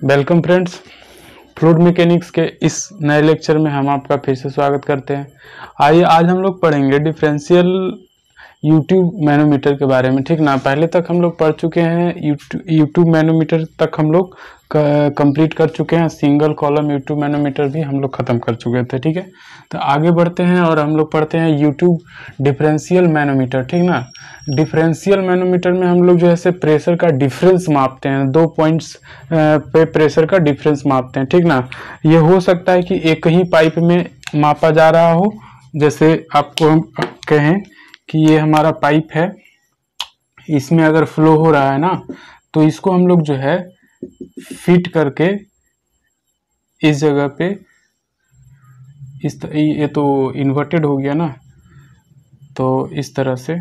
Welcome friends, fluid mechanics के इस नए लेक्चर में हम आपका फिर से स्वागत करते हैं। आइए आज हम लोग पढ़ेंगे डिफरेंशियल यूट्यूब मैनोमीटर के बारे में। ठीक ना, पहले तक हम लोग पढ़ चुके हैं यूट्यूब मैनोमीटर तक हम लोग कंप्लीट कर चुके हैं। सिंगल कॉलम यूट्यूब मैनोमीटर भी हम लोग ख़त्म कर चुके थे। ठीक है, तो आगे बढ़ते हैं और हम लोग पढ़ते हैं यूट्यूब डिफरेंशियल मैनोमीटर। ठीक ना, डिफरेंशियल मैनोमीटर में हम लोग जो है प्रेशर का डिफरेंस मापते हैं। 2 पॉइंट्स पे प्रेशर का डिफरेंस मापते हैं। ठीक ना, ये हो सकता है कि एक ही पाइप में मापा जा रहा हो। जैसे आपको हम कहें कि ये हमारा पाइप है, इसमें अगर फ्लो हो रहा है ना, तो इसको हम लोग जो है फिट करके इस जगह पे ये तो इन्वर्टेड हो गया ना, तो इस तरह से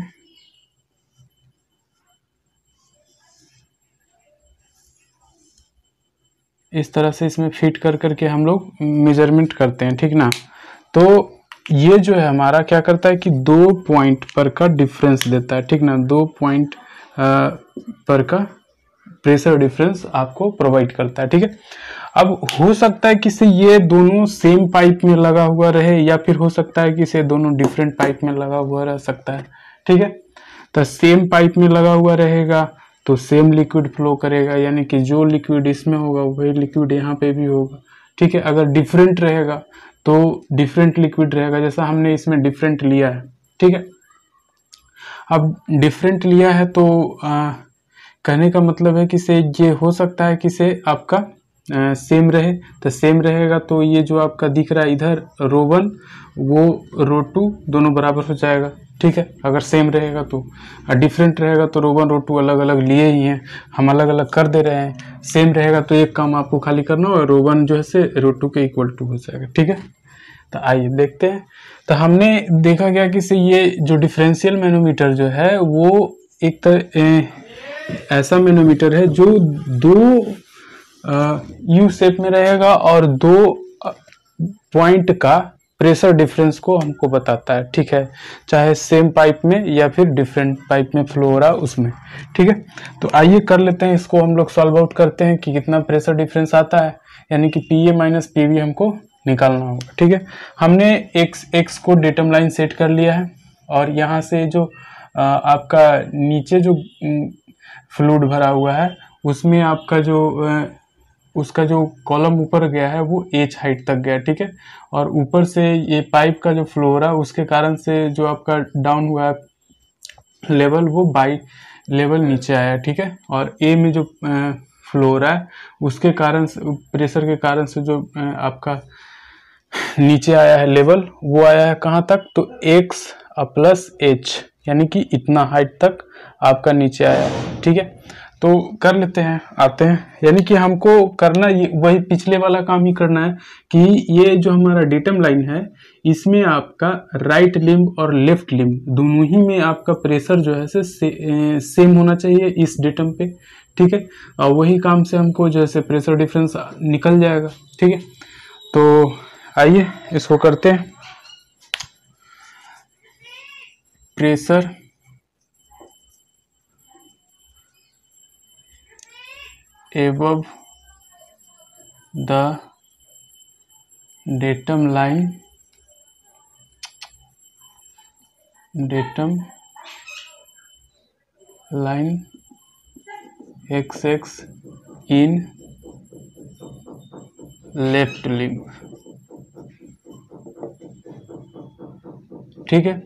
इसमें फिट कर करके हम लोग मेजरमेंट करते हैं। ठीक ना, तो ये जो है हमारा क्या करता है कि 2 पॉइंट पर का डिफरेंस देता है। ठीक ना, 2 पॉइंट पर का प्रेशर डिफरेंस आपको प्रोवाइड करता है। ठीक है, अब हो सकता है कि से ये दोनों सेम पाइप में लगा हुआ रहे, या फिर हो सकता है कि से दोनों डिफरेंट पाइप में लगा हुआ रह सकता है। ठीक है, तो सेम पाइप में लगा हुआ रहेगा तो सेम लिक्विड फ्लो करेगा, यानी कि जो लिक्विड इसमें होगा वही लिक्विड यहाँ पे भी होगा। ठीक है, अगर डिफरेंट रहेगा तो डिफरेंट लिक्विड रहेगा, जैसा हमने इसमें डिफरेंट लिया है। ठीक है, अब डिफरेंट लिया है तो कहने का मतलब है कि से ये हो सकता है कि से आपका सेम रहे, तो सेम रहेगा तो ये जो आपका दिख रहा है इधर ρ1 वो ρ2 दोनों बराबर हो जाएगा। ठीक है, अगर सेम रहेगा तो, डिफरेंट रहेगा तो ρ1 ρ2 अलग अलग लिए ही हैं, हम अलग अलग कर दे रहे हैं। सेम रहेगा तो एक काम आपको खाली करना और ρ1 जो है से ρ2 के इक्वल टू हो जाएगा। ठीक है, तो आइए देखते हैं। तो हमने देखा गया कि से ये जो डिफरेंशियल मैनोमीटर जो है वो एक ऐसा मैनोमीटर है जो 2 यू शेप में रहेगा और 2 पॉइंट का प्रेशर डिफरेंस को हमको बताता है। ठीक है, चाहे सेम पाइप में या फिर डिफरेंट पाइप में फ्लो हो रहा उसमें। ठीक है, तो आइए कर लेते हैं इसको, हम लोग सॉल्व आउट करते हैं कि कितना प्रेशर डिफरेंस आता है, यानी कि PA माइनस PB हमको निकालना होगा। ठीक है, हमने x को डेटम लाइन सेट कर लिया है और यहाँ से जो आपका नीचे जो फ्लूइड भरा हुआ है उसमें आपका जो उसका जो कॉलम ऊपर गया है वो h हाइट तक गया। ठीक है, और ऊपर से ये पाइप का जो फ्लो हो रहा है उसके कारण से जो आपका डाउन हुआ है लेवल वो बाई लेवल नीचे आया। ठीक है, और A में जो फ्लो हो रहा है उसके कारण से प्रेशर के कारण से जो आपका नीचे आया है लेवल वो आया है कहाँ तक, तो x प्लस h, यानी कि इतना हाइट तक आपका नीचे आया है। ठीक है, तो कर लेते हैं, आते हैं, यानी कि हमको करना ये वही पिछले वाला काम ही करना है कि ये जो हमारा डेटम लाइन है इसमें आपका राइट लिम्ब और लेफ्ट लिम्ब दोनों ही में आपका प्रेशर जो है सेम होना चाहिए इस डेटम पे। ठीक है, और वही काम से हमको जो है प्रेशर डिफरेंस निकल जाएगा। ठीक है, तो आइए इसको करते हैं। Pressure above the datum line XX in left limb। ठीक है,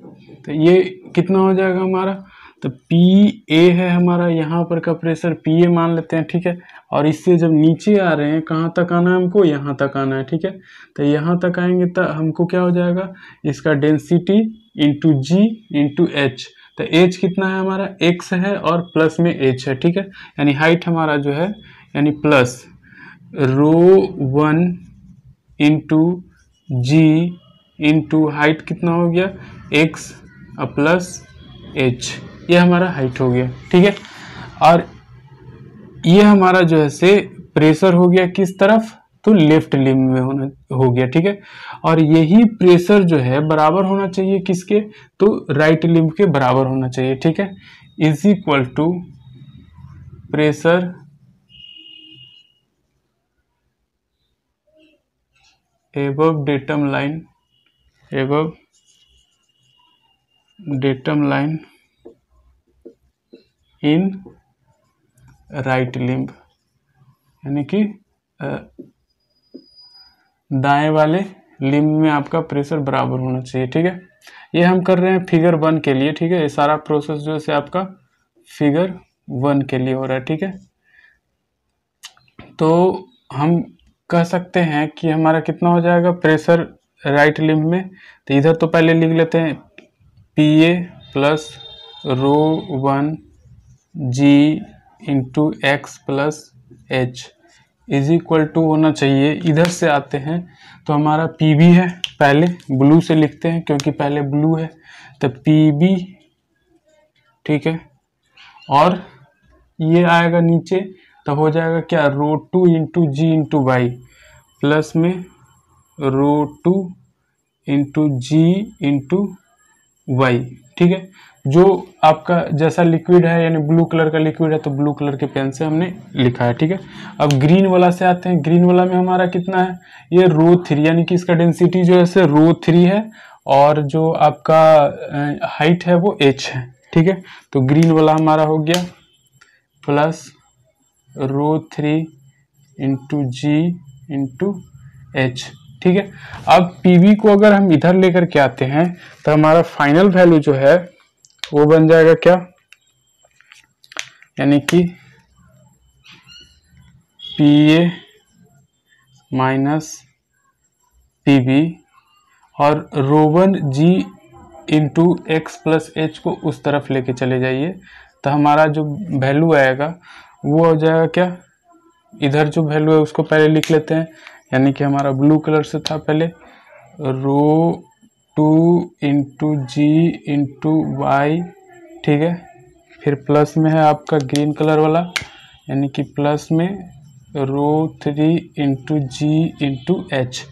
तो ये कितना हो जाएगा हमारा, तो PA है हमारा, यहाँ पर का प्रेशर PA मान लेते हैं। ठीक है, और इससे जब नीचे आ रहे हैं कहाँ तक आना है हमको, यहाँ तक आना है। ठीक है, तो यहाँ तक आएंगे तो हमको क्या हो जाएगा, इसका density into G into H। तो H कितना है हमारा, X है और प्लस में H है। ठीक है, यानी हाइट हमारा जो है यानी plus ρ1 into G into height कितना हो गया, X प्लस H, ये हमारा हाइट हो गया। ठीक है, और ये हमारा जो है से प्रेशर हो गया किस तरफ, तो लेफ्ट लिम्ब में हो गया। ठीक है, और यही प्रेशर जो है बराबर होना चाहिए किसके, तो राइट लिम्ब के बराबर होना चाहिए। ठीक है, is equal to pressure above datum line, above datum line in right limb, यानी कि दाएं वाले लिम्ब में आपका प्रेशर बराबर होना चाहिए। ठीक है, ये हम कर रहे हैं फिगर 1 के लिए। ठीक है, ये सारा प्रोसेस जो है आपका फिगर 1 के लिए हो रहा है। ठीक है, तो हम कह सकते हैं कि हमारा कितना हो जाएगा प्रेशर राइट लिम्ब में। तो इधर तो पहले लिख लेते हैं PA plus ρ1 G into x plus h is equal to होना चाहिए। इधर से आते हैं तो हमारा PB है, पहले ब्लू से लिखते हैं क्योंकि पहले ब्लू है, तो PB। ठीक है, और ये आएगा नीचे तो हो जाएगा क्या, ρ2 into g into y plus में ρ2 इंटू जी इंटू वाई। ठीक है, जो आपका जैसा लिक्विड है यानी ब्लू कलर का लिक्विड है तो ब्लू कलर के पेन से हमने लिखा है। ठीक है, अब ग्रीन वाला से आते हैं। ग्रीन वाला में हमारा कितना है, ये ρ3 यानी कि इसका डेंसिटी जो है ρ3 है और जो आपका हाइट है वो h है। ठीक है, तो ग्रीन वाला हमारा हो गया plus ρ3 into g into H. ठीक है, अब PB को अगर हम इधर लेकर के आते हैं तो हमारा फाइनल वैल्यू जो है वो बन जाएगा क्या, यानी कि PA माइनस PB और ρ1 G into x plus H को उस तरफ लेके चले जाइए तो हमारा जो वैल्यू आएगा वो हो जाएगा क्या, इधर जो वैल्यू है उसको पहले लिख लेते हैं, यानी कि हमारा ब्लू कलर से था पहले ρ2 इंटू जी इंटू वाई। ठीक है, फिर प्लस में है आपका ग्रीन कलर वाला यानी कि प्लस में ρ3 इंटू जी इंटू एच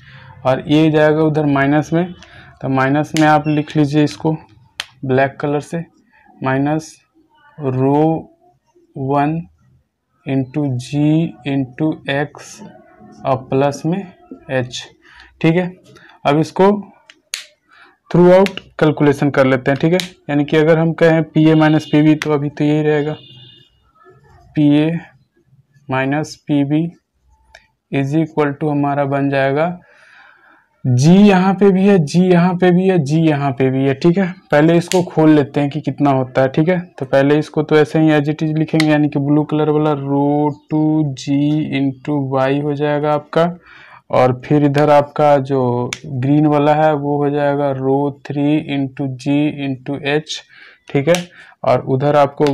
और ये जाएगा उधर माइनस में, तो माइनस में आप लिख लीजिए इसको ब्लैक कलर से minus ρ1 into g into x और प्लस में एच। ठीक है, अब इसको थ्रू आउट कैलकुलेशन कर लेते हैं। ठीक है, यानी कि अगर हम कहें PA माइनस PB तो अभी तो यही रहेगा PA minus PB is equal to हमारा बन जाएगा G यहाँ पे भी है, G यहाँ पे भी है, G यहाँ पे भी है। ठीक है, पहले इसको खोल लेते हैं कि कितना होता है। ठीक है, तो पहले इसको तो ऐसे ही एज इट इज लिखेंगे यानी कि ब्लू कलर वाला ρ2 G इंटू वाई हो जाएगा आपका और फिर इधर आपका जो ग्रीन वाला है वो हो जाएगा ρ3 इंटू जी इंटू एच। ठीक है, और उधर आपको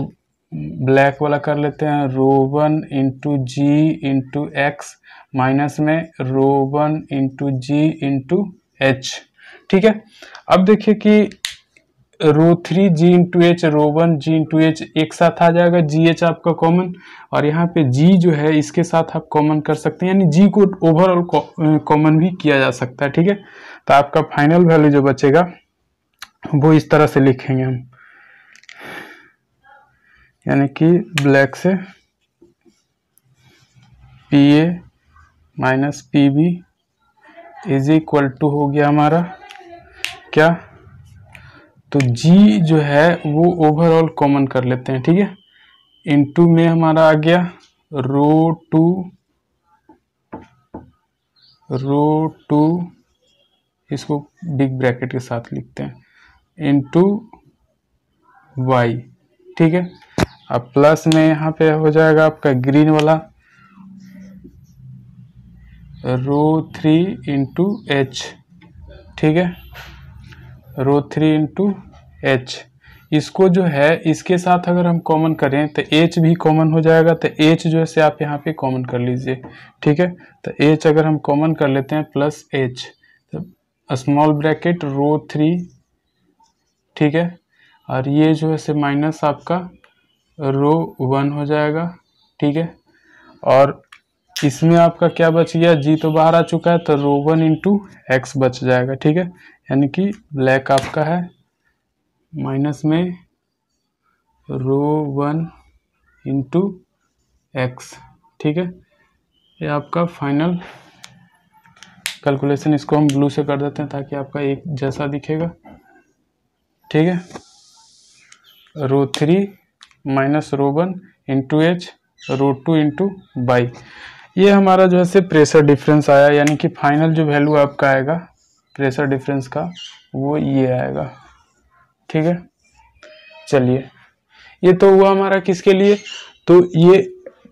ब्लैक वाला कर लेते हैं ρ1 into g into X minus में ρ1 इंटू जी इंटू एच। ठीक है, अब देखिए कि ρ3 जी इंटू एच ρ1 जी इंटू एच एक साथ आ जाएगा, जी एच आपका कॉमन और यहाँ पे जी जो है इसके साथ आप कॉमन कर सकते हैं यानी जी को ओवरऑल कॉमन भी किया जा सकता है। ठीक है, तो आपका फाइनल वैल्यू जो बचेगा वो इस तरह से लिखेंगे हम, यानी कि ब्लैक से PA minus PB is equal to हो गया हमारा क्या, तो G जो है वो ओवरऑल कॉमन कर लेते हैं। ठीक है, इनटू में हमारा आ गया ρ2 इसको बिग ब्रैकेट के साथ लिखते हैं इंटू वाई। ठीक है, अब प्लस में यहाँ पे हो जाएगा आपका ग्रीन वाला ρ3 इंटू एच। ठीक है, ρ3 इंटू एच इसको जो है इसके साथ अगर हम कॉमन करें तो H भी कॉमन हो जाएगा, तो H जो है से आप यहाँ पे कॉमन कर लीजिए। ठीक है, तो H अगर हम कॉमन कर लेते हैं प्लस H तो स्मॉल ब्रैकेट ρ3। ठीक है, और ये जो है से माइनस आपका ρ1 हो जाएगा। ठीक है, और इसमें आपका क्या बच गया, जी तो बाहर आ चुका है तो ρ1 इंटू एक्स बच जाएगा। ठीक है, यानी कि ब्लैक आपका है माइनस में ρ1 इंटू एक्स। ठीक है, ये आपका फाइनल कैलकुलेशन इसको हम ब्लू से कर देते हैं ताकि आपका एक जैसा दिखेगा, ठीक है। ρ3 minus ρ1 into h ρ2 into by, ये हमारा जो है से प्रेशर डिफरेंस आया, यानी कि फाइनल जो वैल्यू आपका आएगा प्रेशर डिफरेंस का वो ये आएगा, ठीक है। चलिए, ये तो हुआ हमारा किसके लिए, तो ये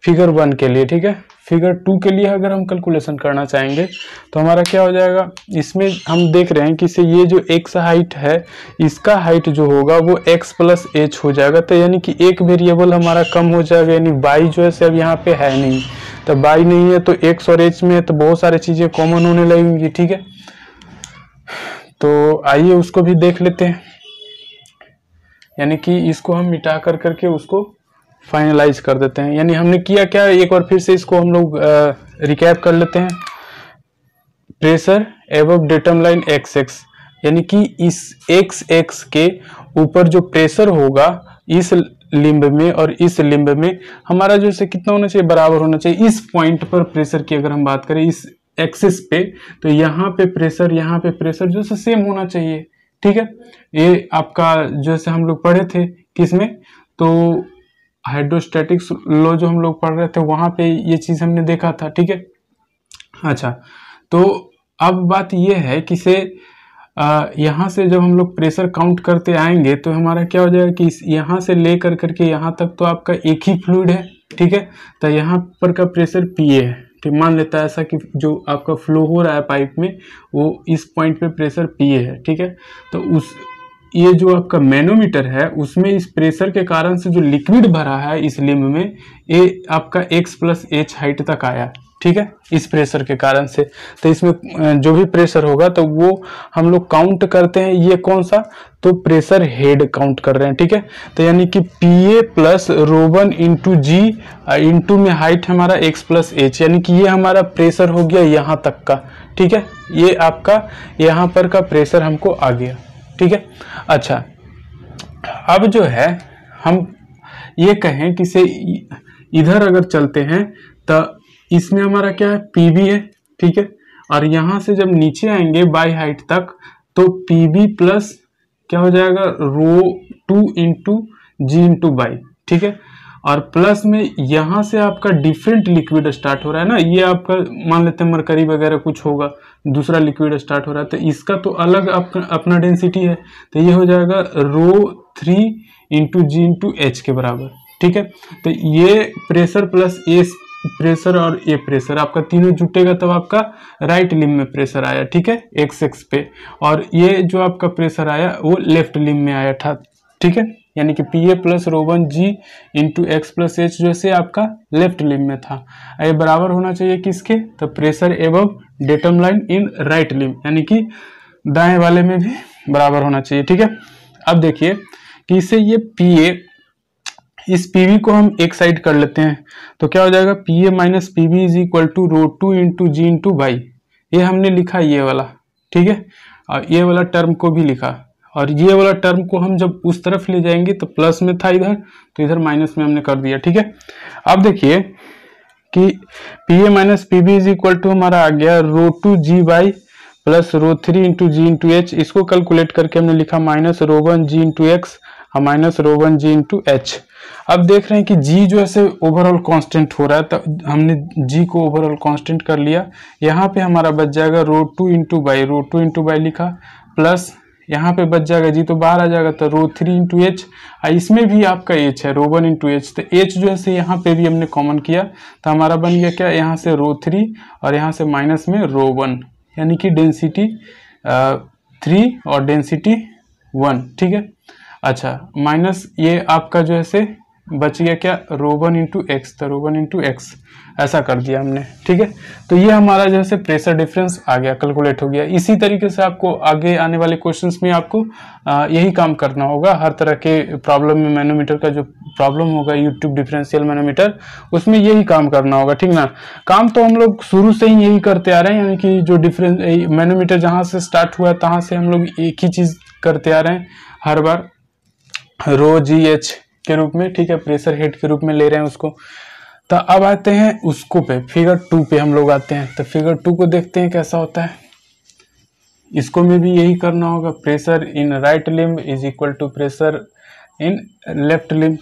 फिगर 1 के लिए, ठीक है। फिगर 2 के लिए अगर हम कैलकुलेशन करना चाहेंगे तो हमारा क्या हो जाएगा, इसमें हम देख रहे हैं कि से ये जो x हाइट है इसका हाइट जो होगा वो x प्लस एच हो जाएगा, तो यानी कि एक वेरिएबल हमारा कम हो जाएगा, यानी बाई जो है से अब यहाँ पे है नहीं, तो बाई नहीं है तो x और h में तो बहुत सारी चीजें कॉमन होने लगेंगी, ठीक है। तो आइए उसको भी देख लेते हैं, यानी कि इसको हम मिटा कर करके उसको फाइनलाइज कर देते हैं। यानी हमने किया क्या, एक बार फिर से इसको हम लोग रिकैप कर लेते हैं। Pressure above datum line x x, यानी कि इस एक्स एक्स के ऊपर जो प्रेशर होगा इस लिम्ब में और इस लिम्ब में हमारा जो है कितना होना चाहिए, बराबर होना चाहिए। इस पॉइंट पर प्रेशर की अगर हम बात करें इस एक्सिस पे, तो यहाँ पे प्रेशर जो है सेम होना चाहिए, ठीक है। ये आपका जो है हम लोग पढ़े थे किसमें, तो हाइड्रोस्टैटिक्स लॉ जो हम लोग पढ़ रहे थे वहां पे ये चीज हमने देखा था, ठीक है। अच्छा, तो अब बात ये है कि से यहाँ से जब हम लोग प्रेशर काउंट करते आएंगे तो हमारा क्या हो जाएगा कि यहाँ से ले कर करके यहाँ तक तो आपका एक ही फ्लूइड है, ठीक है। तो यहाँ पर का प्रेशर PA है, ठीक, मान लेता है ऐसा कि जो आपका फ्लो हो रहा है पाइप में वो इस पॉइंट पे प्रेशर PA है, ठीक है। तो उस ये जो आपका मैनोमीटर है उसमें इस प्रेशर के कारण से जो लिक्विड भरा है इस लिम्ब में ये आपका x प्लस एच हाइट तक आया, ठीक है, इस प्रेशर के कारण से। तो इसमें जो भी प्रेशर होगा तो वो हम लोग काउंट करते हैं, ये कौन सा, तो प्रेशर हेड काउंट कर रहे हैं, ठीक है। तो यानी कि PA plus ρ1 into g into में हाइट हमारा x प्लस एच, यानी कि ये हमारा प्रेशर हो गया यहाँ तक का, ठीक है। ये आपका यहाँ पर का प्रेशर हमको आ गया, ठीक है। अच्छा, अब जो है हम ये कहें कि से इधर अगर चलते हैं तो इसमें हमारा क्या है, PB है, ठीक है। और यहां से जब नीचे आएंगे बाई हाइट तक तो PB प्लस क्या हो जाएगा, ρ2 इंटू जी इंटू बाई, ठीक है। और प्लस में यहाँ से आपका डिफरेंट लिक्विड स्टार्ट हो रहा है ना, ये आपका मान लेते हैं मरकरी वगैरह कुछ होगा, दूसरा लिक्विड स्टार्ट हो रहा है तो इसका तो अलग अपना डेंसिटी है, तो ये हो जाएगा ρ3 इंटू जी इंटू एच के बराबर, ठीक है। तो ये प्रेशर प्लस ये प्रेशर और ये प्रेशर आपका तीनों जुटेगा तब आपका राइट लिम्ब में प्रेशर आया, ठीक है, एक्स एक्स पे, और ये जो आपका प्रेशर आया वो लेफ्ट लिम्ब में आया था, ठीक है। यानी कि PA प्लस ρ1 जी इंटू एक्स प्लस एच जो से आपका लेफ्ट लिम्ब में था, ये बराबर होना चाहिए किसके, तो pressure above datum line in right limb, यानी कि दाएं वाले में भी बराबर होना चाहिए, ठीक है। अब देखिए कि इससे ये PA, इस PB को हम एक साइड कर लेते हैं तो क्या हो जाएगा, PA minus PB is equal to ρ2 into g into by, ये हमने लिखा ये वाला, ठीक है। और ये वाला टर्म को भी लिखा, और ये वाला टर्म को हम जब उस तरफ ले जाएंगे तो प्लस में था इधर, तो इधर माइनस में हमने कर दिया, ठीक है। अब देखिए कि PA minus PB is equal to हमारा आ गया ρ2 g by plus ρ3 into g into h, इसको कैलकुलेट करके हमने लिखा माइनस ρ1 जी इंटू एक्स और माइनस ρ1 जी इंटू एच। अब देख रहे हैं कि जी जो है ओवरऑल कांस्टेंट हो रहा है, तो हमने जी को ओवरऑल कांस्टेंट कर लिया। यहाँ पे हमारा बच जाएगा ρ2 इंटू बाई लिखा, प्लस यहाँ पे बच जाएगा जी तो बाहर आ जाएगा तो ρ3 इंटू एच, इसमें भी आपका एच है ρ1 इंटू एच, तो एच जो है यहाँ पे भी हमने कॉमन किया तो हमारा बन गया क्या, यहाँ से ρ3 और यहाँ से माइनस में ρ1, यानी कि डेंसिटी 3 और डेंसिटी 1, ठीक है। अच्छा, माइनस ये आपका जो है बच गया क्या, ρ1 इंटू एक्स, तो ρ1 इंटू एक्स ऐसा कर दिया हमने, ठीक है। तो ये हमारा जो है प्रेशर डिफरेंस आ गया, कैलकुलेट हो गया। इसी तरीके से आपको आगे आने वाले क्वेश्चंस में आपको यही काम करना होगा। हर तरह के प्रॉब्लम में मैनोमीटर का जो प्रॉब्लम होगा यूट्यूब डिफरेंशियल मैनोमीटर, उसमें यही काम करना होगा, ठीक ना। काम तो हम लोग शुरू से ही यही करते आ रहे हैं, यानी कि जो डिफरेंस मैनोमीटर जहाँ से स्टार्ट हुआ तहाँ से हम लोग एक ही चीज करते आ रहे हैं हर बार, ρ जी एच के रूप में, ठीक है, प्रेशर हेड के रूप में ले रहे हैं उसको। तो अब आते हैं उसको पे, फिगर 2 पे हम लोग आते हैं। तो फिगर 2 को देखते हैं कैसा होता है। इसको में भी यही करना होगा, pressure in right limb is equal to pressure in left limb.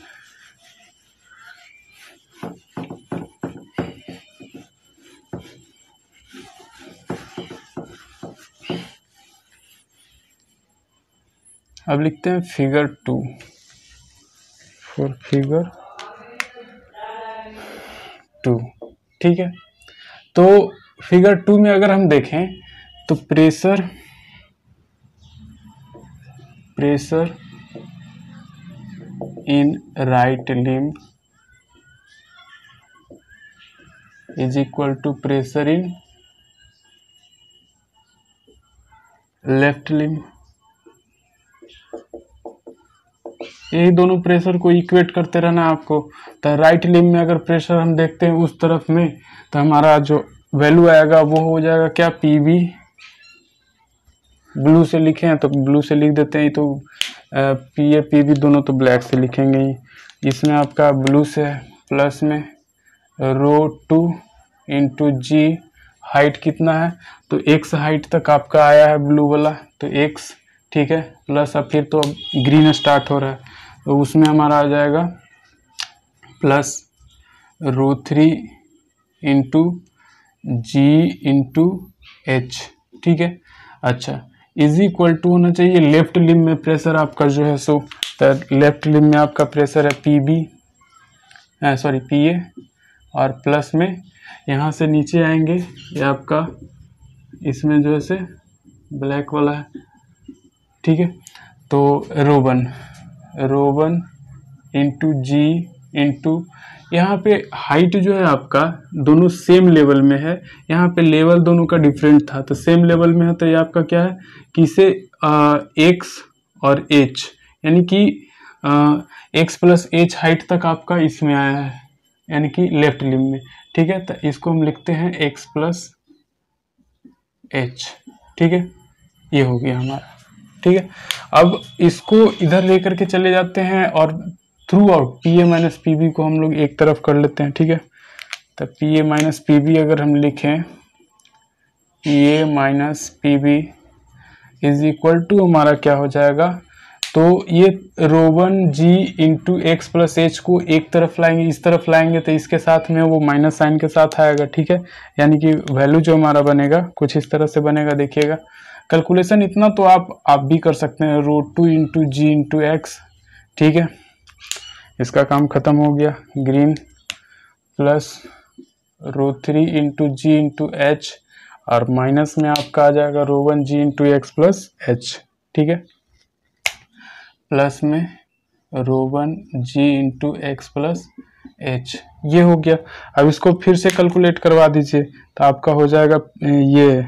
अब लिखते हैं फिगर 2 फॉर फिगर 2, ठीक है। तो फिगर 2 में अगर हम देखें तो pressure in right limb is equal to pressure in left limb. यही दोनों प्रेशर को इक्वेट करते रहना आपको। तो राइट लिम्ब में अगर प्रेशर हम देखते हैं उस तरफ में, तो हमारा जो वैल्यू आएगा वो हो जाएगा क्या, पीबी। ब्लू से लिखे हैं तो ब्लू से लिख देते हैं, तो पी ए पी बी दोनों तो ब्लैक से लिखेंगे ही। इसमें आपका ब्लू से प्लस में ρ2 इंटू जी, हाइट कितना है तो x हाइट तक आपका आया है ब्लू वाला, तो x, ठीक है। प्लस अब फिर तो अब ग्रीन स्टार्ट हो रहा है, तो उसमें हमारा आ जाएगा plus ρ3 into g into H, ठीक है। अच्छा, इज इक्वल टू होना चाहिए लेफ्ट लिम्ब में प्रेशर आपका जो है सो, तो लेफ्ट लिम्ब में आपका प्रेशर है पीबी, सॉरी पी ए, और प्लस में यहाँ से नीचे आएंगे ये आपका इसमें जो है से ब्लैक वाला है, ठीक है। तो ρ1 इंटू जी इंटू, यहाँ पे हाइट जो है आपका दोनों सेम लेवल में है, यहाँ पे लेवल दोनों का डिफरेंट था, तो सेम लेवल में है तो ये आपका क्या है कि इसे एक्स और एच, यानी कि एक्स प्लस एच हाइट तक आपका इसमें आया है, यानी कि लेफ्ट लिम्ब में, ठीक है। तो इसको हम लिखते हैं एक्स प्लस एच, ठीक है। ये हो गया हमारा, ठीक है। अब इसको इधर लेकर के चले जाते हैं और throughout P A minus P B को हम लोग एक तरफ कर लेते हैं, ठीक है। तो P A minus P B अगर हम लिखें, P A minus P B is equal to हमारा क्या हो जाएगा, तो ये ρ1 जी इंटू एक्स प्लस एच को एक तरफ लाएंगे, इस तरफ लाएंगे तो इसके साथ में वो माइनस साइन के साथ आएगा, ठीक है। यानी कि वैल्यू जो हमारा बनेगा कुछ इस तरह से बनेगा, देखिएगा। कैलकुलेशन इतना तो आप भी कर सकते हैं, ρ2 इंटू जी इंटू एक्स, ठीक है। इसका काम खत्म हो गया, green plus ρ3 into g into H, और माइनस में आपका आ जाएगा ρ1 जी इंटू एक्स प्लस एच, ठीक है। प्लस में ρ1 जी इंटू एक्स प्लस एच, ये हो गया। अब इसको फिर से कैलकुलेट करवा दीजिए, तो आपका हो जाएगा ये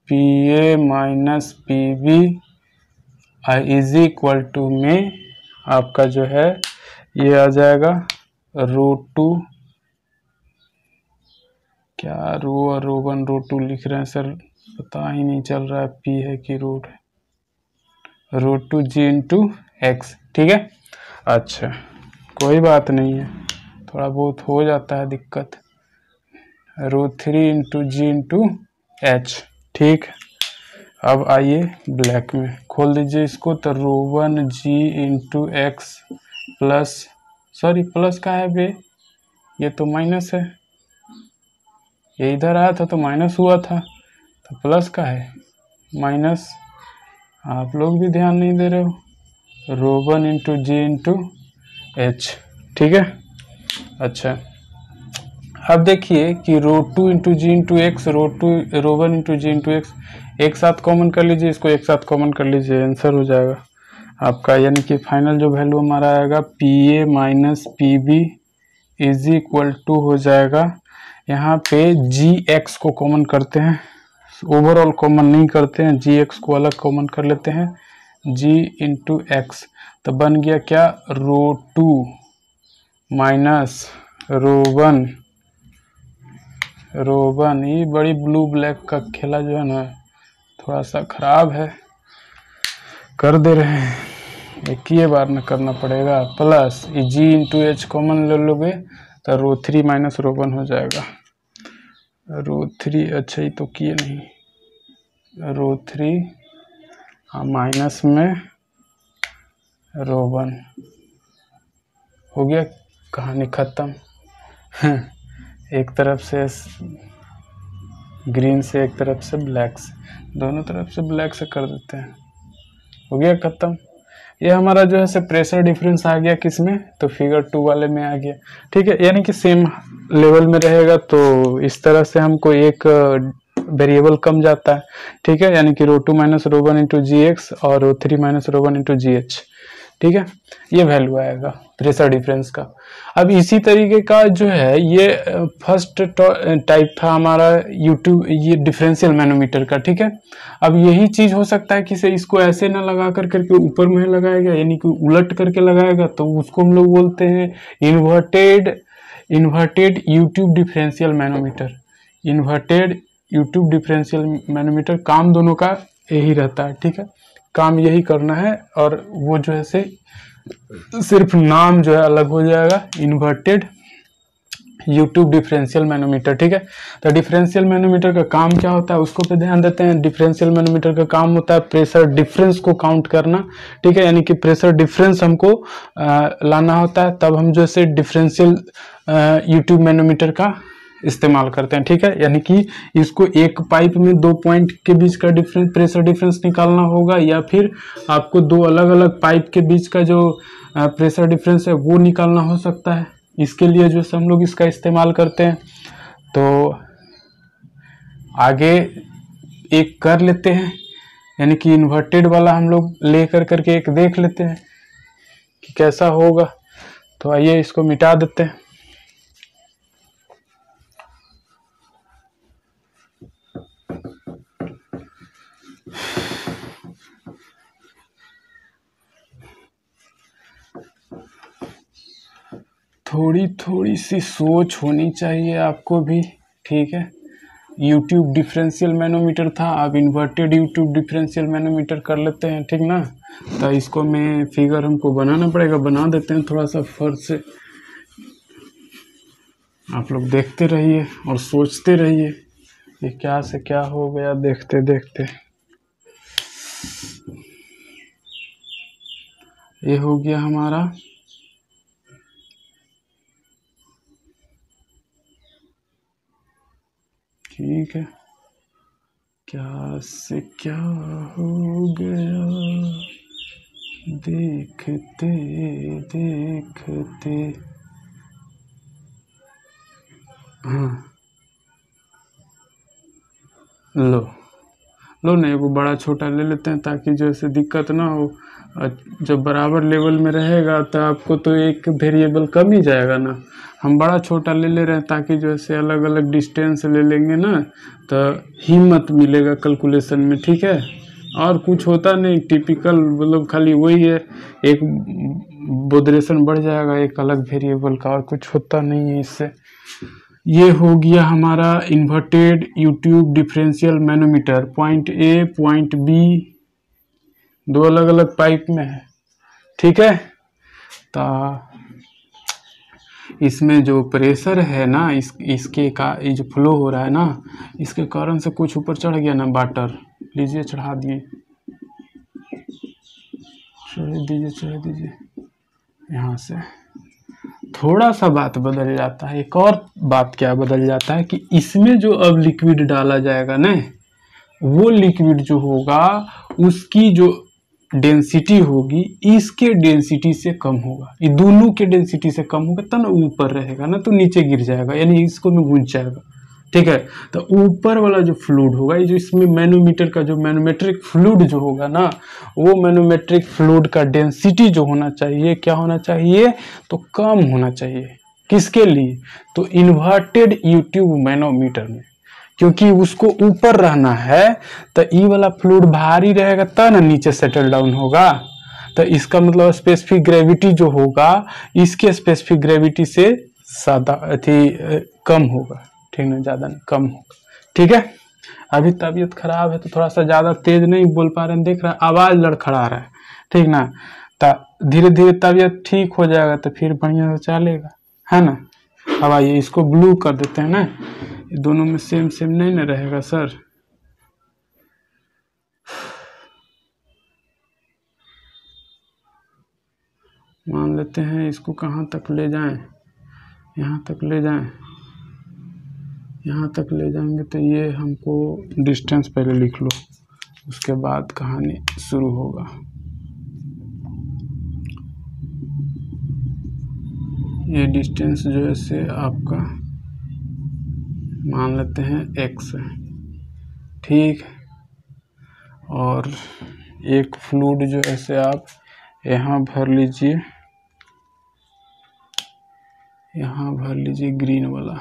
P A minus P B is equal to में आपका जो है ये आ जाएगा ρ2, क्या रो और ρ1 ρ2 लिख रहे हैं सर, पता ही नहीं चल रहा है पी है कि रूट है, ρ2 जी इंटू एक्स, ठीक है। अच्छा, कोई बात नहीं है, थोड़ा बहुत हो जाता है दिक्कत, ρ3 इंटू जी इंटू एच, ठीक। अब आइए ब्लैक में खोल दीजिए इसको, तो ρ1 जी into x plus, sorry plus का है बे, ये तो माइनस है, ये इधर आया था तो माइनस हुआ था, तो प्लस का है माइनस, आप लोग भी ध्यान नहीं दे रहे हो, ρ1 इंटू जी इंटू एच, ठीक है। अच्छा, अब देखिए कि ρ2 into g into x, ρ1 into g into x एक साथ कॉमन कर लीजिए, इसको एक साथ कॉमन कर लीजिए, आंसर हो जाएगा आपका, यानी कि फाइनल जो वैल्यू हमारा आएगा P A minus P B is equal to हो जाएगा, यहाँ पे जी एक्स को कॉमन करते हैं, ओवरऑल कॉमन नहीं करते हैं, जी एक्स को अलग कॉमन कर लेते हैं, जी इंटू एक्स, तो बन गया क्या, ρ2 माइनस ρ1, ये बड़ी ब्लू ब्लैक का खेला जो है ना थोड़ा सा खराब है, कर दे रहे हैं, एक ही बार न करना पड़ेगा, प्लस ये जी इंटू एच कॉमन ले लोगे तो रो 3 माइनस रो 1 हो जाएगा। रो 3 अच्छा ही तो किए नहीं, रो 3 हाँ माइनस में रो 1 हो गया, कहानी खत्म। एक तरफ से ग्रीन से एक तरफ से ब्लैक से, दोनों तरफ से ब्लैक से कर देते हैं, हो गया खत्म। ये हमारा जो है से प्रेशर डिफरेंस आ गया किस में, तो फिगर 2 वाले में आ गया। ठीक है, यानी कि सेम लेवल में रहेगा तो इस तरह से हमको एक वेरिएबल कम जाता है। ठीक है, यानी कि रो 2 माइनस रो 1 इंटू जी एक्स और रो 3 माइनस रो 1 इंटू जी एच। ठीक है, ये वैल्यू आएगा प्रेशर डिफरेंस का। अब इसी तरीके का जो है ये फर्स्ट टाइप था हमारा यूट्यूब ये डिफरेंशियल मैनोमीटर का। ठीक है, अब यही चीज हो सकता है कि से इसको ऐसे ना लगा करके ऊपर में लगाएगा, यानी कि उलट करके लगाएगा, तो उसको हम लोग बोलते हैं inverted U tube differential manometer. Inverted U tube differential manometer काम दोनों का यही रहता है। ठीक है, काम यही करना है, और वो जो है से सिर्फ नाम जो है अलग हो जाएगा, इन्वर्टेड यूट्यूब डिफरेंशियल मैनोमीटर। ठीक है, तो डिफरेंशियल मैनोमीटर का काम क्या होता है उसको पे ध्यान देते हैं। डिफरेंशियल मैनोमीटर का काम होता है प्रेशर डिफरेंस को काउंट करना। ठीक है, यानी कि प्रेशर डिफरेंस हमको लाना होता है, तब हम जो है डिफरेंशियल यूट्यूब मैनोमीटर का इस्तेमाल करते हैं। ठीक है, यानी कि इसको एक पाइप में 2 पॉइंट के बीच का डिफरेंस प्रेशर डिफरेंस निकालना होगा, या फिर आपको 2 अलग अलग पाइप के बीच का जो प्रेशर डिफरेंस है वो निकालना हो सकता है। इसके लिए जो हम लोग इसका इस्तेमाल करते हैं। तो आगे एक कर लेते हैं, यानी कि इन्वर्टेड वाला हम लोग ले करके एक देख लेते हैं कि कैसा होगा। तो आइए इसको मिटा देते हैं। थोड़ी सी सोच होनी चाहिए आपको भी। ठीक है, यूट्यूब डिफरेंशियल मैनोमीटर था, अब इन्वर्टेड यूट्यूब डिफरेंशियल मैनोमीटर कर लेते हैं। ठीक ना, तो इसको मैं फिगर हमको बनाना पड़ेगा, बना देते हैं थोड़ा सा फर्क से। आप लोग देखते रहिए और सोचते रहिए ये क्या से क्या हो गया देखते देखते। ये हो गया हमारा ठीक है, क्या से क्या हो गया देखते देखते। हाँ लो नहीं, वो बड़ा छोटा ले लेते हैं ताकि जैसे दिक्कत ना हो। जब बराबर लेवल में रहेगा तो आपको तो एक वेरिएबल कम ही जाएगा ना। हम बड़ा छोटा ले ले रहे हैं ताकि जैसे अलग अलग डिस्टेंस ले लेंगे ना तो हिम्मत मिलेगा कैलकुलेशन में। ठीक है, और कुछ होता नहीं, टिपिकल मतलब खाली वही है, एक बोदरेशन बढ़ जाएगा एक अलग वेरिएबल का, और कुछ होता नहीं है इससे। ये हो गया हमारा inverted U tube differential manometer. Point A point B 2 अलग अलग पाइप में है। ठीक है, तो इसमें जो प्रेशर है ना इसके का ये जो फ्लो हो रहा है ना, इसके कारण से कुछ ऊपर चढ़ गया ना वाटर, लीजिए चढ़ा दिए, चढ़ दीजिए यहाँ से। थोड़ा सा बात बदल जाता है। एक और बात क्या बदल जाता है कि इसमें जो अब लिक्विड डाला जाएगा ना, वो लिक्विड जो होगा उसकी जो डेंसिटी होगी इसके डेंसिटी से कम होगा। ये दोनों के डेंसिटी से कम होगा तब ना ऊपर रहेगा, ना तो नीचे गिर जाएगा, यानी इसको में घुस जाएगा। ठीक है, तो ऊपर वाला जो फ्लूइड होगा, ये जो इसमें मैनोमीटर का जो मैनोमेट्रिक फ्लूइड जो होगा ना, वो मैनोमेट्रिक फ्लूइड का डेंसिटी जो होना चाहिए क्या होना चाहिए, तो कम होना चाहिए। किसके लिए, तो इन्वर्टेड यूट्यूब मैनोमीटर में, क्योंकि उसको ऊपर रहना है तो ई वाला फ्लूइड भारी रहेगा तब ना नीचे सेटल डाउन होगा। तो इसका मतलब स्पेसिफिक ग्रेविटी जो होगा इसके स्पेसिफिक ग्रेविटी से ज्यादा कम होगा। ठीक ना, ज्यादा नहीं कम होगा। ठीक है, अभी तबीयत खराब है तो थोड़ा सा ज्यादा तेज नहीं बोल पा रहे हैं, देख रहे हैं आवाज लड़खड़ा रहा है। ठीक ना, धीरे धीरे तबीयत ठीक हो जाएगा तो फिर बढ़िया से चलेगा, है ना। अब आइए इसको ब्लू कर देते हैं ना, ये दोनों में सेम सेम नहीं ना रहेगा सर। मान लेते हैं इसको कहाँ तक ले जाएं, यहाँ तक ले जाएं, यहाँ तक ले जाएंगे तो ये हमको डिस्टेंस पहले लिख लो, उसके बाद कहानी शुरू होगा। ये डिस्टेंस जो है से आपका मान लेते हैं x है, ठीक। और एक फ्लूइड जो है से आप यहाँ भर लीजिए, यहाँ भर लीजिए ग्रीन वाला।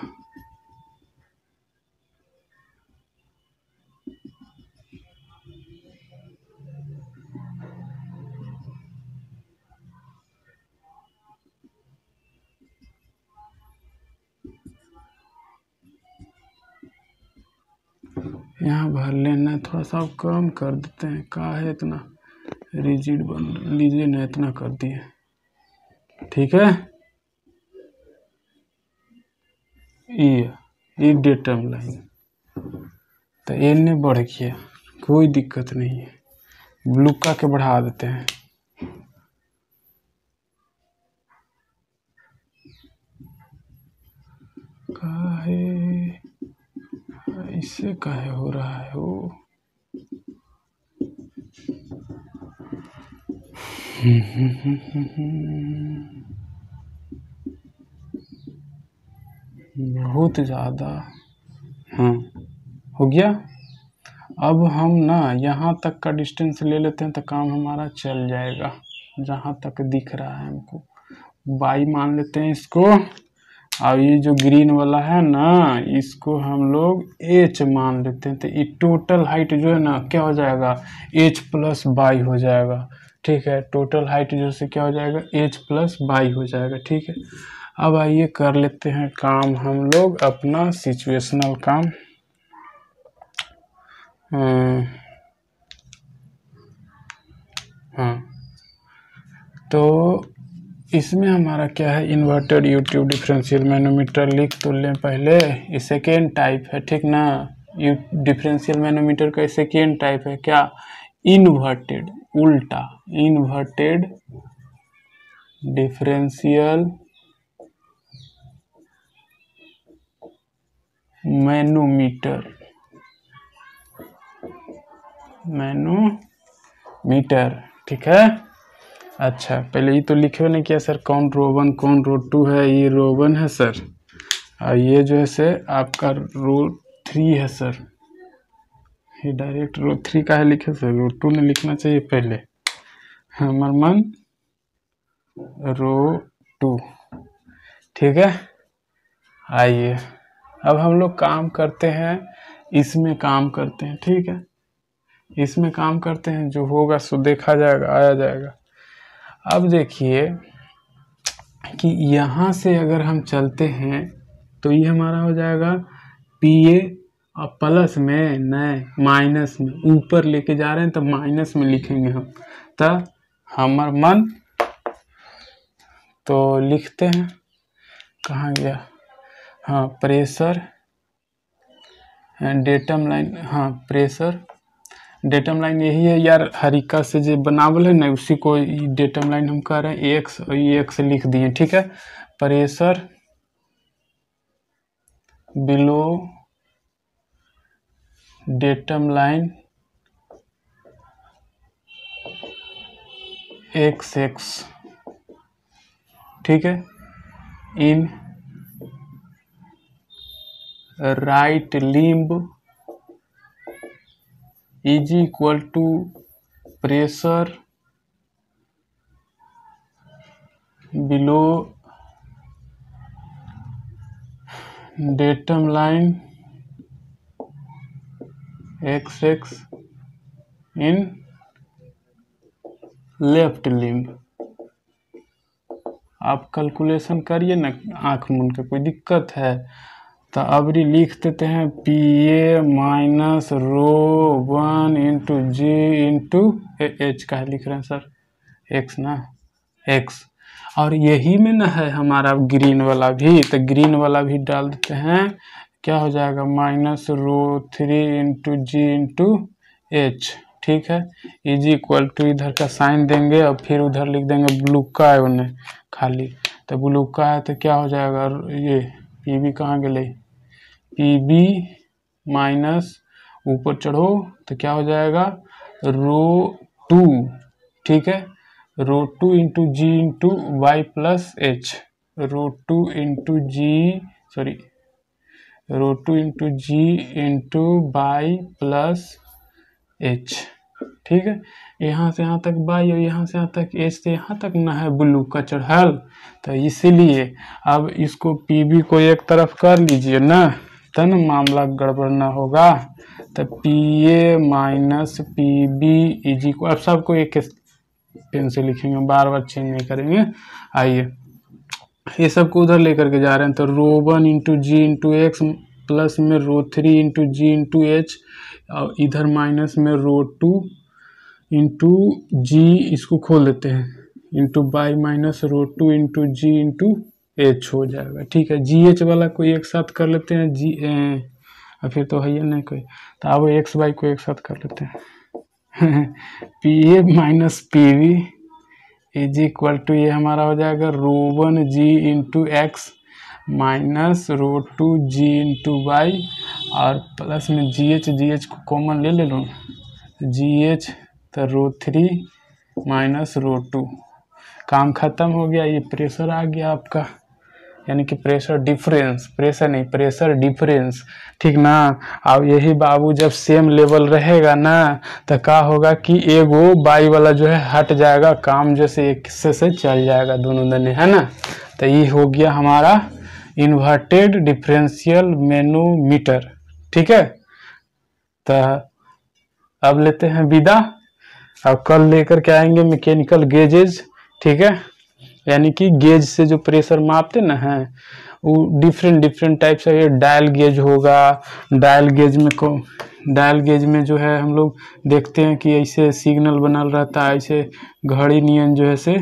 यहाँ भर लेना, थोड़ा सा कम कर देते हैं, का है इतना रिजिड बन लीजिए ना, इतना कर दिए, ठीक है। ये डेटम लाइन तो इन्हें बढ़ गया, कोई दिक्कत नहीं है, ब्लू का के बढ़ा देते हैं। काहे इससे काहे हो रहा है वो, बहुत ज़्यादा। हाँ हो गया। अब हम ना यहाँ तक का डिस्टेंस ले लेते हैं तो काम हमारा चल जाएगा, जहाँ तक दिख रहा है हमको बाई मान लेते हैं इसको। अब ये जो ग्रीन वाला है ना, इसको हम लोग h मान लेते हैं, तो ये टोटल हाइट जो है ना क्या हो जाएगा, h प्लस बाई हो जाएगा, ठीक है। टोटल हाइट जो से क्या हो जाएगा, h प्लस बाई हो जाएगा, ठीक है। अब आइए कर लेते हैं काम हम लोग अपना सिचुएशनल काम। हाँ तो इसमें हमारा क्या है, inverted you tube differential manometer लिख तो लें पहले, ये सेकेंड टाइप है, ठीक ना। यू डिफरेंशियल मैनोमीटर का सेकेंड टाइप है क्या, इन्वर्टेड, उल्टा, इन्वर्टेड डिफरेंशियल मैनोमीटर, मैनोमीटर, ठीक है। अच्छा पहले ये तो लिखे नहीं किया सर, कौन रो 1 कौन रो 2 है, ये रो 1 है सर, और ये जो है से आपका रो 3 है सर। ये डायरेक्ट रो 3 का है लिखे सर, रो 2 ने लिखना चाहिए पहले, हमार मन रो 2, ठीक है। आइए अब हम लोग काम करते हैं, इसमें काम करते हैं, ठीक है। इसमें काम करते हैं, जो होगा सो देखा जाएगा, आया जाएगा। अब देखिए कि यहाँ से अगर हम चलते हैं तो ये हमारा हो जाएगा PA, और प्लस में नहीं माइनस में, ऊपर लेके जा रहे हैं तो माइनस में लिखेंगे हम, तो हमार मन तो लिखते हैं, कहाँ गया, हाँ प्रेशर डेटम लाइन, हाँ प्रेशर डेटम लाइन यही है यार, हरिका से जो बनावल है ना उसी को डेटम लाइन हम कह रहे हैं, एक्स और ये एक्स लिख दिए, ठीक है। Pressure below datum line XX, ठीक है, in right limb is equal to pressure below datum line XX in left limb. आप कैलकुलेशन करिए ना आँख मूंद के, कोई दिक्कत है तो अबरी लिख देते हैं PA minus rho 1 into G into H का लिख रहे हैं सर, एक्स ना, एक्स, और यही में ना है हमारा ग्रीन वाला भी, तो ग्रीन वाला भी डाल देते हैं। क्या हो जाएगा, -ρ3 इंटू जी इंटू एच, ठीक है, इज इक्वल टू इधर का साइन देंगे और फिर उधर लिख देंगे ब्लू का है उन्हें खाली, तो ब्लू का है तो क्या हो जाएगा, ये पी बी कहाँ गए, पी बी माइनस ऊपर चढ़ो तो क्या हो जाएगा ρ2, ठीक है, ρ2 into g into y plus h, ρ2 into g sorry ρ2 into g into y plus h, ठीक है, यहाँ से यहाँ तक वाई और यहाँ से यहाँ तक एच से यहाँ तक ना है ब्लू का चढ़ल, तो इसीलिए अब इसको पी बी को एक तरफ कर लीजिए ना, तब ना मामला गड़बड़ ना होगा। तो P A minus P B is equal, अब सबको एक पेन से लिखेंगे, बार बार चेंज नहीं करेंगे। आइए ये सबको उधर लेकर के जा रहे हैं, तो ρ1 into g into x plus में ρ3 इंटू जी इंटू एच, और इधर माइनस में ρ2 इंटू जी, इसको खोल देते हैं, into by minus ρ2 into g into h हो जाएगा, ठीक है। जी एच वाला को एक साथ कर लेते हैं, जी और फिर तो है ही नहीं कोई, तो अब एक्स वाई को एक साथ कर लेते हैं P A minus P V is equal to, ये हमारा हो जाएगा ρ1 जी into X minus ρ2 G into Y, और प्लस में जी एच को कॉमन ले लूँ, जी एच तो ρ3 माइनस ρ2, काम खत्म हो गया। ये प्रेशर आ गया आपका, यानी कि प्रेशर डिफरेंस, प्रेशर नहीं प्रेशर डिफरेंस, ठीक ना। अब यही बाबू जब सेम लेवल रहेगा ना तो क्या होगा कि एगो बाई वाला जो है हट जाएगा, काम जैसे एक से चल जाएगा दोनों दने, है ना। तो ये हो गया हमारा इन्वर्टेड डिफरेंशियल मैनोमीटर, ठीक है। तो अब लेते हैं विदा, अब कल लेकर के आएंगे मैकेनिकल गेजेज, ठीक है, यानी कि गेज से जो प्रेशर मापते ना है वो डिफरेंट टाइप से, ये डायल गेज होगा, डायल गेज में जो है हम लोग देखते हैं कि ऐसे सिग्नल बनल रहता है, ऐसे घड़ी नियन जो है से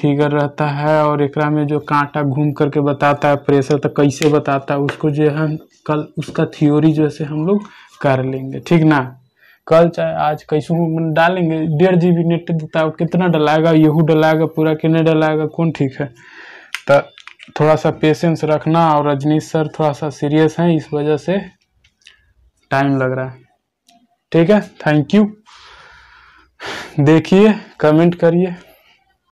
फिगर रहता है, और एकरा में जो कांटा घूम करके बताता है प्रेशर, तो कैसे बताता है उसको जो है कल उसका थ्योरी जो है हम लोग कर लेंगे, ठीक ना। कल चाहे आज कैसे डालेंगे, 1.5 GB नेट देता है, कितना डलाएगा, यहू डलाएगा पूरा कि नहीं डलाएगा, कौन ठीक है। तो थोड़ा सा पेशेंस रखना, और रजनीश सर थोड़ा सा सीरियस हैं, इस वजह से टाइम लग रहा है, ठीक है। थैंक यू, देखिए कमेंट करिए।